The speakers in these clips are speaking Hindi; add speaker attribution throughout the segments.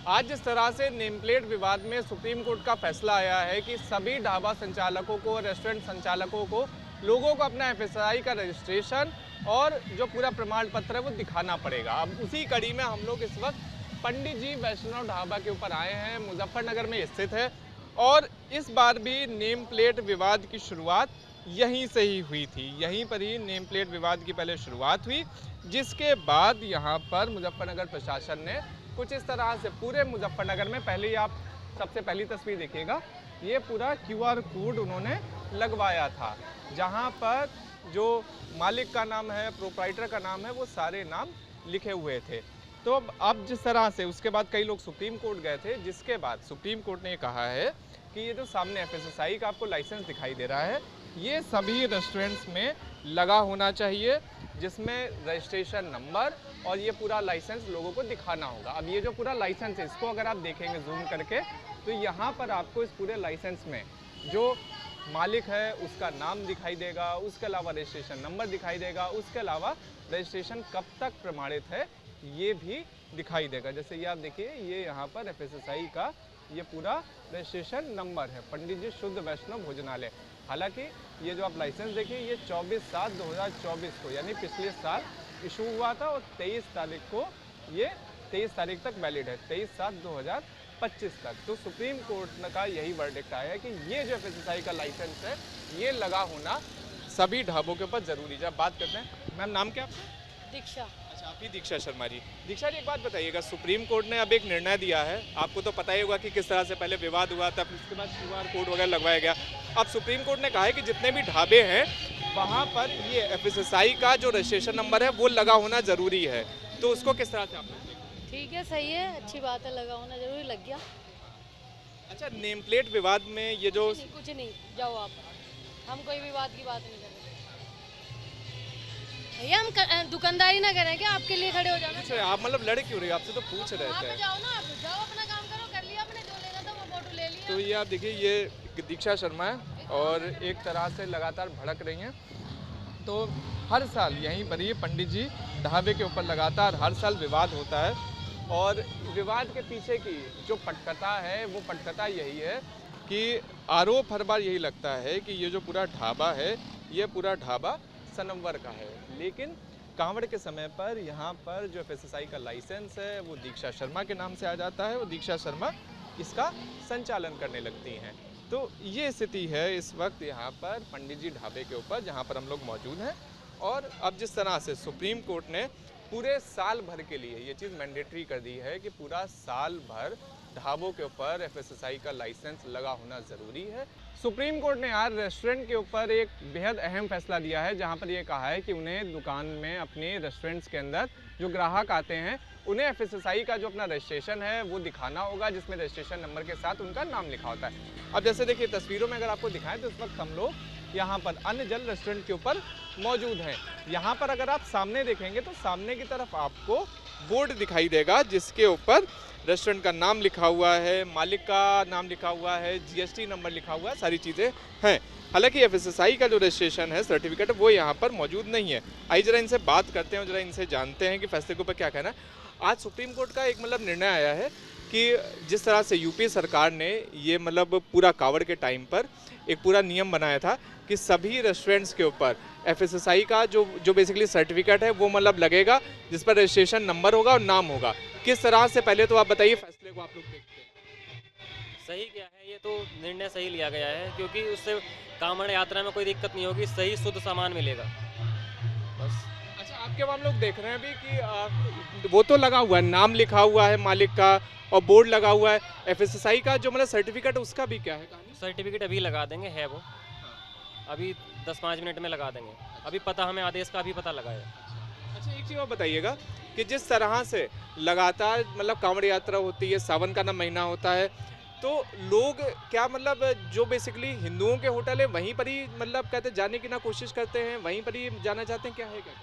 Speaker 1: आज जिस तरह से नेम प्लेट विवाद में सुप्रीम कोर्ट का फैसला आया है कि सभी ढाबा संचालकों को, रेस्टोरेंट संचालकों को, लोगों को अपना एफएसएसआई का रजिस्ट्रेशन और जो पूरा प्रमाण पत्र है वो दिखाना पड़ेगा। अब उसी कड़ी में हम लोग इस वक्त पंडित जी वैष्णव ढाबा के ऊपर आए हैं, मुजफ्फरनगर में स्थित है। और इस बार भी नेम प्लेट विवाद की शुरुआत यहीं से ही हुई थी, यहीं पर ही नेम प्लेट विवाद की पहले शुरुआत हुई, जिसके बाद यहाँ पर मुजफ्फरनगर प्रशासन ने कुछ इस तरह से पूरे मुजफ्फरनगर में, पहले ही आप सबसे पहली तस्वीर देखिएगा, ये पूरा क्यूआर कोड उन्होंने लगवाया था, जहाँ पर जो मालिक का नाम है, प्रोप्राइटर का नाम है, वो सारे नाम लिखे हुए थे। तो अब जिस तरह से उसके बाद कई लोग सुप्रीम कोर्ट गए थे, जिसके बाद सुप्रीम कोर्ट ने कहा है कि ये जो सामने एफएसएसआई का आपको लाइसेंस दिखाई दे रहा है, ये सभी रेस्टोरेंट्स में लगा होना चाहिए, जिसमें रजिस्ट्रेशन नंबर और ये पूरा लाइसेंस लोगों को दिखाना होगा। अब ये जो पूरा लाइसेंस है, इसको अगर आप देखेंगे जूम करके, तो यहाँ पर आपको इस पूरे लाइसेंस में जो मालिक है उसका नाम दिखाई देगा, उसके अलावा रजिस्ट्रेशन नंबर दिखाई देगा, उसके अलावा रजिस्ट्रेशन कब तक प्रमाणित है ये भी दिखाई देगा। जैसे ये आप देखिए, ये यहाँ पर एफएसएसआई का ये पूरा रजिस्ट्रेशन नंबर है, पंडित जी शुद्ध वैष्णव भोजनालय। हालांकि ये जो आप लाइसेंस देखिए, ये 24/7/2024 को, यानी पिछले साल इशू हुआ था और 23 तारीख को, ये 23 तारीख तक वैलिड है, 23/7/2025 तक। तो सुप्रीम कोर्ट का यही वर्डिक्ट आया है कि ये जो एफएसएसआई का लाइसेंस है, ये लगा होना सभी ढाबों के ऊपर जरूरी है। जब बात करते हैं, मैम नाम क्या आपका?
Speaker 2: दीक्षा।
Speaker 1: अच्छा, आप ही दीक्षा शर्मा जी। दीक्षा जी, एक बात बताइएगा, सुप्रीम कोर्ट ने अब एक निर्णय दिया है, आपको तो पता ही होगा कि किस तरह से पहले विवाद हुआ था, उसके बाद क्यूआर कोड वगैरह लगवाया गया। अब सुप्रीम कोर्ट ने कहा है कि जितने भी ढाबे हैं वहाँ पर ये एफएसएसआई का जो रजिस्ट्रेशन नंबर है वो लगा होना ज़रूरी है। तो उसको किस तरह से आप देखते हैं?
Speaker 2: ठीक है, सही है, अच्छी बात है, लगा होना जरूरी, लग गया।
Speaker 1: अच्छा, नेम प्लेट विवाद में ये जो
Speaker 2: कुछ नहीं, जाओ आप, हम कोई विवाद की बात नहीं कर रहे भैया, हम दुकानदारी ना करें क्या? आपके लिए खड़े हो जाना।
Speaker 1: अच्छा, आप मतलब लड़े क्यों रहे हो? आपसे तो पूछ रहे
Speaker 2: वहाँ पे
Speaker 1: थे।
Speaker 2: जाओ ना, आप जाओ, अपना काम करो, कर लिया आपने, जो लेना था वो फोटो ले लिया।
Speaker 1: तो ये आप देखिए, ये दीक्षा शर्मा है और एक तरह से लगातार भड़क रही हैं। तो हर साल यहीं पर ये पंडित जी ढाबे के ऊपर लगातार हर साल विवाद होता है, और विवाद के पीछे की जो पटकथा है वो पटकथा यही है कि आरोप हर बार यही लगता है कि ये जो पूरा ढाबा है, ये पूरा ढाबा सनमवर का है। लेकिन कांवड़ के समय पर यहाँ पर जो एफएसएसआई का लाइसेंस है वो दीक्षा शर्मा के नाम से आ जाता है और दीक्षा शर्मा इसका संचालन करने लगती हैं। तो ये स्थिति है इस वक्त यहाँ पर पंडित जी ढाबे के ऊपर, जहाँ पर हम लोग मौजूद हैं। और अब जिस तरह से सुप्रीम कोर्ट ने पूरे साल भर के लिए ये चीज़ मैंडेटरी कर दी है कि पूरा साल भर ढाबों के ऊपर एफएसएसआई का लाइसेंस लगा होना ज़रूरी है। सुप्रीम कोर्ट ने यार रेस्टोरेंट के ऊपर एक बेहद अहम फैसला दिया है, जहां पर ये कहा है कि उन्हें दुकान में, अपने रेस्टोरेंट्स के अंदर जो ग्राहक आते हैं उन्हें एफएसएसआई का जो अपना रजिस्ट्रेशन है वो दिखाना होगा, जिसमें रजिस्ट्रेशन नंबर के साथ उनका नाम लिखा होता है। अब जैसे देखिए तस्वीरों में अगर आपको दिखाएं तो इस वक्त हम लोग यहाँ पर अन्य जल रेस्टोरेंट के ऊपर मौजूद हैं। यहाँ पर अगर आप सामने देखेंगे तो सामने की तरफ आपको बोर्ड दिखाई देगा, जिसके ऊपर रेस्टोरेंट का नाम लिखा हुआ है, मालिक का नाम लिखा हुआ है, जीएसटी नंबर लिखा हुआ है, सारी चीज़ें हैं। हालांकि एफएसएसआई का जो रजिस्ट्रेशन है, सर्टिफिकेट है, वो यहाँ पर मौजूद नहीं है। आइए जरा इनसे बात करते हैं, जरा इनसे जानते हैं कि फैसले के ऊपर क्या कहना है। आज सुप्रीम कोर्ट का एक मतलब निर्णय आया है कि जिस तरह से यूपी सरकार ने ये मतलब पूरा कावड़ के टाइम पर एक पूरा नियम बनाया था कि सभी रेस्टोरेंट्स के ऊपर एफएसएसआई का जो बेसिकली सर्टिफिकेट है वो मतलब लगेगा, जिस पर रजिस्ट्रेशन नंबर होगा और नाम होगा। किस तरह से, पहले तो आप बताइए फैसले को आप लोग देखते हैं।
Speaker 3: सही क्या है, ये तो निर्णय सही लिया गया है, क्योंकि उससे कांवड़ यात्रा में कोई दिक्कत नहीं होगी, सही शुद्ध सामान मिलेगा बस।
Speaker 1: अच्छा, आपके वहाँ हम लोग देख रहे हैं अभी कि वो तो लगा हुआ है, नाम लिखा हुआ है मालिक का और बोर्ड लगा हुआ है, एफएसएसआई का जो मतलब सर्टिफिकेट उसका भी क्या है कहानी?
Speaker 3: सर्टिफिकेट अभी लगा देंगे, है वो अभी 10-5 मिनट में लगा देंगे। अभी पता हमें आदेश का अभी पता लगा है।
Speaker 1: अच्छा, एक चीज़ और बताइएगा कि जिस तरह से लगातार मतलब कांवड़ यात्रा होती है, सावन का ना महीना होता है, तो लोग क्या मतलब जो बेसिकली हिंदुओं के होटल है वहीं पर ही मतलब कहते जाने की ना कोशिश करते हैं, वहीं पर ही जाना चाहते हैं, क्या है क्या?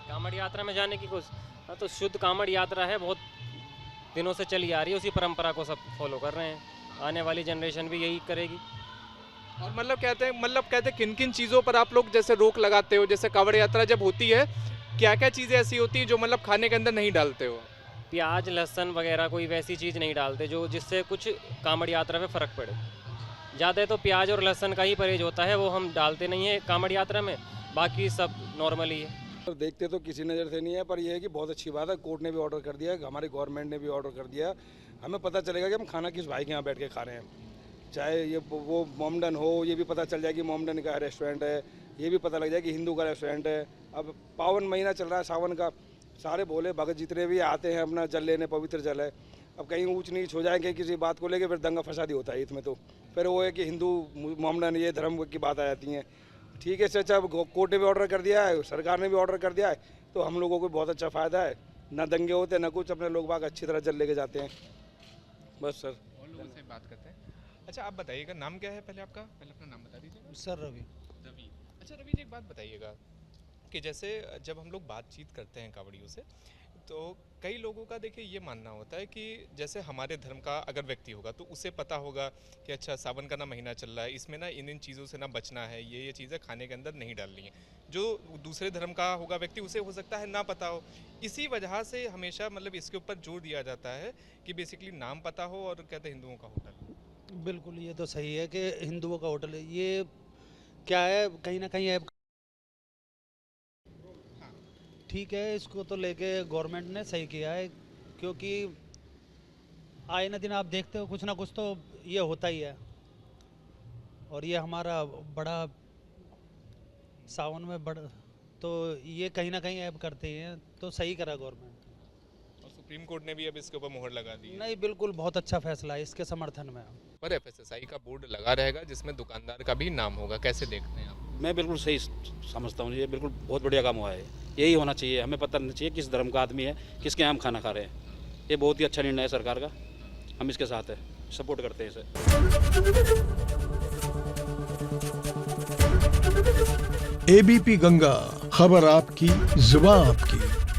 Speaker 3: कांवड़ यात्रा में जाने की कोशिश, तो शुद्ध कांवड़ यात्रा है, बहुत दिनों से चली आ रही है, उसी परंपरा को सब फॉलो कर रहे हैं, आने वाली जनरेशन भी यही करेगी।
Speaker 1: और मतलब कहते हैं किन किन चीज़ों पर आप लोग जैसे रोक लगाते हो? जैसे कांवड़ यात्रा जब होती है, क्या क्या चीज़ें ऐसी होती हैं जो मतलब खाने के अंदर नहीं डालते हो?
Speaker 3: प्याज लहसुन वगैरह कोई वैसी चीज़ नहीं डालते जो जिससे कुछ कांवड़ यात्रा में फ़र्क पड़े। ज़्यादा तो प्याज और लहसुन का ही परहेज होता है, वो हम डालते नहीं है कांवड़ यात्रा में, बाकी सब नॉर्मल ही है।
Speaker 4: देखते तो किसी नज़र से नहीं है, पर यह है कि बहुत अच्छी बात है, कोर्ट ने भी ऑर्डर कर दिया है, हमारी गवर्नमेंट ने भी ऑर्डर कर दिया है। हमें पता चलेगा कि हम खाना किस भाई के यहाँ बैठ के खा रहे हैं, चाहे ये वो मोमडन हो, ये भी पता चल जाए कि मोमडन का रेस्टोरेंट है, ये भी पता लग जाए कि हिंदू का रेस्टोरेंट है। अब पावन महीना चल रहा है सावन का, सारे भोले भगत जितने भी आते हैं अपना जल लेने, पवित्र जल है। अब कहीं ऊंच नीच हो जाएंगे किसी बात को लेके, फिर दंगा फसादी होता है इसमें, तो फिर वो है कि हिंदू मोमडन ये धर्म की बात आ जाती है। ठीक है, अच्छा कोर्ट ने भी ऑर्डर कर दिया है, सरकार ने भी ऑर्डर कर दिया है, तो हम लोगों को बहुत अच्छा फ़ायदा है, ना दंगे होते ना कुछ, अपने लोग बाग अच्छी तरह जल लेके जाते हैं। बस सर,
Speaker 1: और लोगों से बात करते हैं। अच्छा, आप बताइएगा नाम क्या है पहले आपका? पहले अपना नाम बता दीजिए।
Speaker 5: सर रवि।
Speaker 1: रवि। अच्छा रवि जी, एक बात बताइएगा कि जैसे जब हम लोग बातचीत करते हैं कांवड़ियों से, तो कई लोगों का देखिए ये मानना होता है कि जैसे हमारे धर्म का अगर व्यक्ति होगा तो उसे पता होगा कि अच्छा सावन का ना महीना चल रहा है, इसमें ना इन चीज़ों से ना बचना है, ये चीज़ें खाने के अंदर नहीं डालनी है। जो दूसरे धर्म का होगा व्यक्ति, उसे हो सकता है ना पता हो। इसी वजह से हमेशा मतलब इसके ऊपर जोर दिया जाता है कि बेसिकली नाम पता हो, और कहते हैं हिंदुओं का होटल।
Speaker 5: बिल्कुल, ये तो सही है कि हिंदुओं का होटल है। ये क्या है, कहीं ना कहीं ऐप ठीक है, इसको तो लेके गवर्नमेंट ने सही किया है, क्योंकि आए ना दिन आप देखते हो कुछ ना कुछ तो ये होता ही है। और ये हमारा बड़ा सावन में बड़ा, तो ये कहीं ना कहीं ऐप करते हैं, तो सही करा गवर्नमेंट।
Speaker 1: और सुप्रीम कोर्ट ने भी अब इसके ऊपर मोहर लगा दी है।
Speaker 5: नहीं, बिल्कुल बहुत अच्छा फैसला है, इसके समर्थन में।
Speaker 1: पर FSSAI का बोर्ड लगा रहेगा जिसमें दुकानदार का भी नाम होगा, कैसे देखते हैं आप?
Speaker 6: मैं बिल्कुल सही समझता हूँ, ये बिल्कुल बहुत बढ़िया काम हुआ है। यही होना चाहिए, हमें पता नहीं चाहिए किस धर्म का आदमी है, किसके यहाँ हम खाना खा रहे हैं। ये बहुत ही अच्छा निर्णय है सरकार का, हम इसके साथ हैं, सपोर्ट करते हैं इसे।
Speaker 7: ABP गंगा, खबर आपकी, जुबान आपकी।